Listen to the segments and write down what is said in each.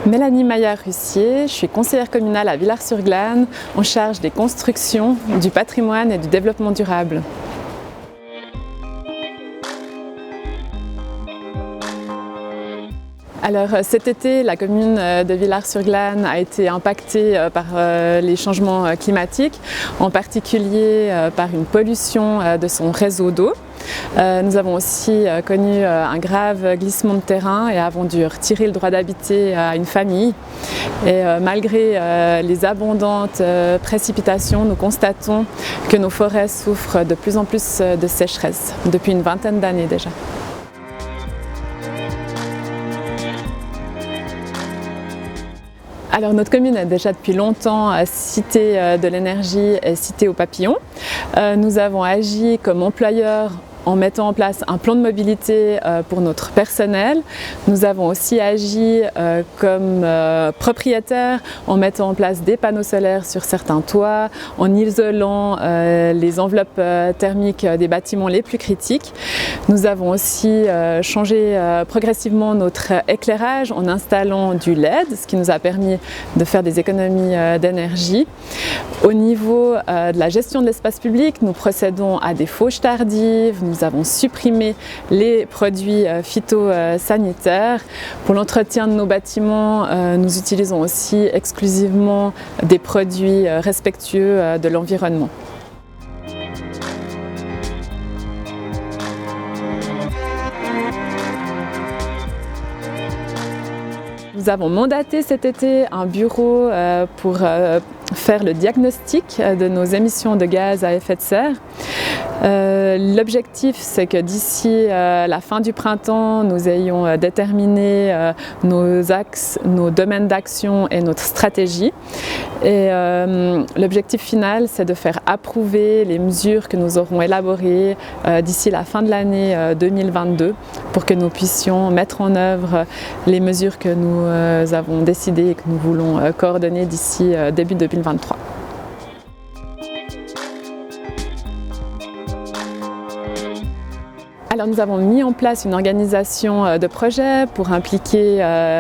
Mélanie Maillard-Russier, je suis conseillère communale à Villars-sur-Glâne, en charge des constructions, du patrimoine et du développement durable. Alors cet été, la commune de Villars-sur-Glâne a été impactée par les changements climatiques, en particulier par une pollution de son réseau d'eau. Nous avons aussi connu un grave glissement de terrain et avons dû retirer le droit d'habiter à une famille. Et malgré les abondantes précipitations, nous constatons que nos forêts souffrent de plus en plus de sécheresse, depuis une vingtaine d'années déjà. Alors notre commune est déjà depuis longtemps cité de l'énergie et cité aux papillons. Nous avons agi comme employeur en mettant en place un plan de mobilité pour notre personnel. Nous avons aussi agi comme propriétaire en mettant en place des panneaux solaires sur certains toits, en isolant les enveloppes thermiques des bâtiments les plus critiques. Nous avons aussi changé progressivement notre éclairage en installant du LED, ce qui nous a permis de faire des économies d'énergie. Au niveau de la gestion de l'espace public, nous procédons à des fauches tardives. Nous avons supprimé les produits phytosanitaires. Pour l'entretien de nos bâtiments, nous utilisons aussi exclusivement des produits respectueux de l'environnement. Nous avons mandaté cet été un bureau pour faire le diagnostic de nos émissions de gaz à effet de serre. L'objectif, c'est que d'ici la fin du printemps, nous ayons déterminé nos axes, nos domaines d'action et notre stratégie. Et l'objectif final, c'est de faire approuver les mesures que nous aurons élaborées d'ici la fin de l'année 2022 pour que nous puissions mettre en œuvre les mesures que nous avons décidées et que nous voulons coordonner d'ici début 2023. Alors nous avons mis en place une organisation de projet pour impliquer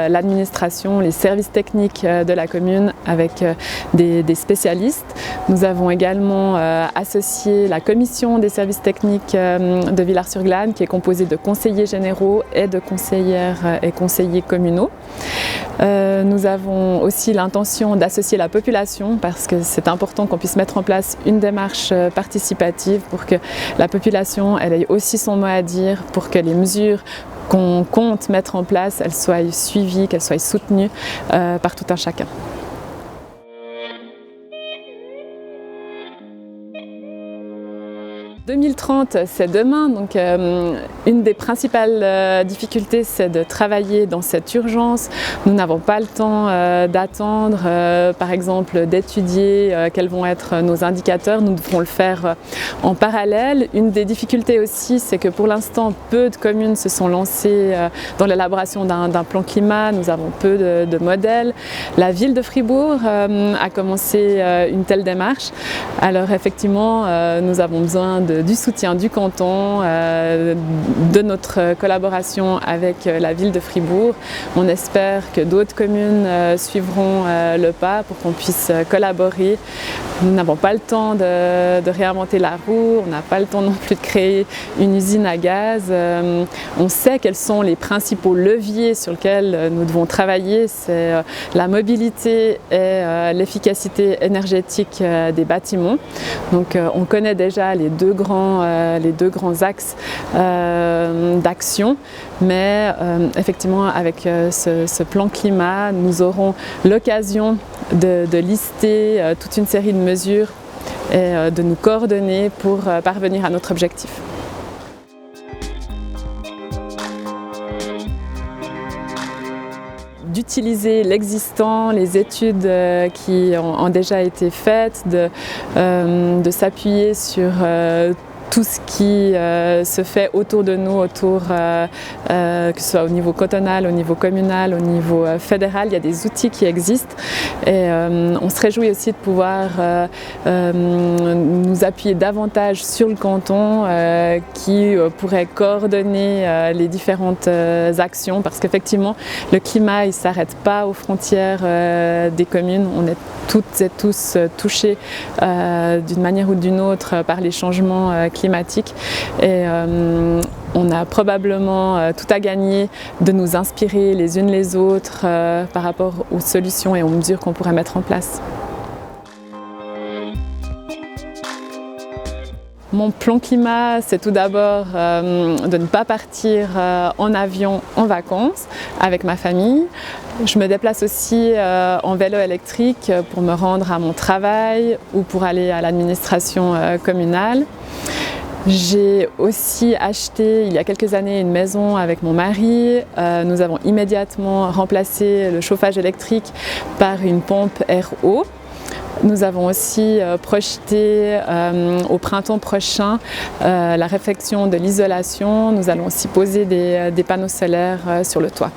l'administration, les services techniques de la commune avec des spécialistes. Nous avons également associé la commission des services techniques de Villars-sur-Glâne qui est composée de conseillers généraux et de conseillères et conseillers communaux. Nous avons aussi l'intention d'associer la population parce que c'est important qu'on puisse mettre en place une démarche participative pour que la population elle ait aussi son mot à dire, pour que les mesures qu'on compte mettre en place, elles soient suivies, qu'elles soient soutenues par tout un chacun. « 2030, c'est demain, donc une des principales difficultés, c'est de travailler dans cette urgence. Nous n'avons pas le temps d'attendre, par exemple, d'étudier quels vont être nos indicateurs. Nous devrons le faire en parallèle. Une des difficultés aussi, c'est que pour l'instant, peu de communes se sont lancées dans l'élaboration d'un plan climat. Nous avons peu de modèles. La ville de Fribourg a commencé une telle démarche. Alors effectivement, nous avons besoin du soutien du canton, de notre collaboration avec la ville de Fribourg. On espère que d'autres communes suivront le pas pour qu'on puisse collaborer. Nous n'avons pas le temps de réinventer la roue, on n'a pas le temps non plus de créer une usine à gaz. On sait quels sont les principaux leviers sur lesquels nous devons travailler, c'est la mobilité et l'efficacité énergétique des bâtiments. Donc on connaît déjà les deux grands axes d'action, mais effectivement avec ce plan climat, nous aurons l'occasion de lister toute une série de mesures et de nous coordonner pour parvenir à notre objectif. D'utiliser l'existant, les études qui ont déjà été faites, de s'appuyer sur tout ce qui se fait autour de nous, que ce soit au niveau cantonal, au niveau communal, au niveau fédéral. Il y a des outils qui existent et on se réjouit aussi de pouvoir nous appuyer davantage sur le canton qui pourrait coordonner les différentes actions, parce qu'effectivement le climat il ne s'arrête pas aux frontières des communes. On est toutes et tous touchés d'une manière ou d'une autre par les changements climatiques et on a probablement tout à gagner de nous inspirer les unes les autres par rapport aux solutions et aux mesures qu'on pourrait mettre en place. Mon plan climat, c'est tout d'abord de ne pas partir en avion en vacances avec ma famille. Je me déplace aussi en vélo électrique pour me rendre à mon travail ou pour aller à l'administration communale. J'ai aussi acheté il y a quelques années une maison avec mon mari. Nous avons immédiatement remplacé le chauffage électrique par une pompe RO. Nous avons aussi projeté au printemps prochain la réfection de l'isolation. Nous allons aussi poser des panneaux solaires sur le toit.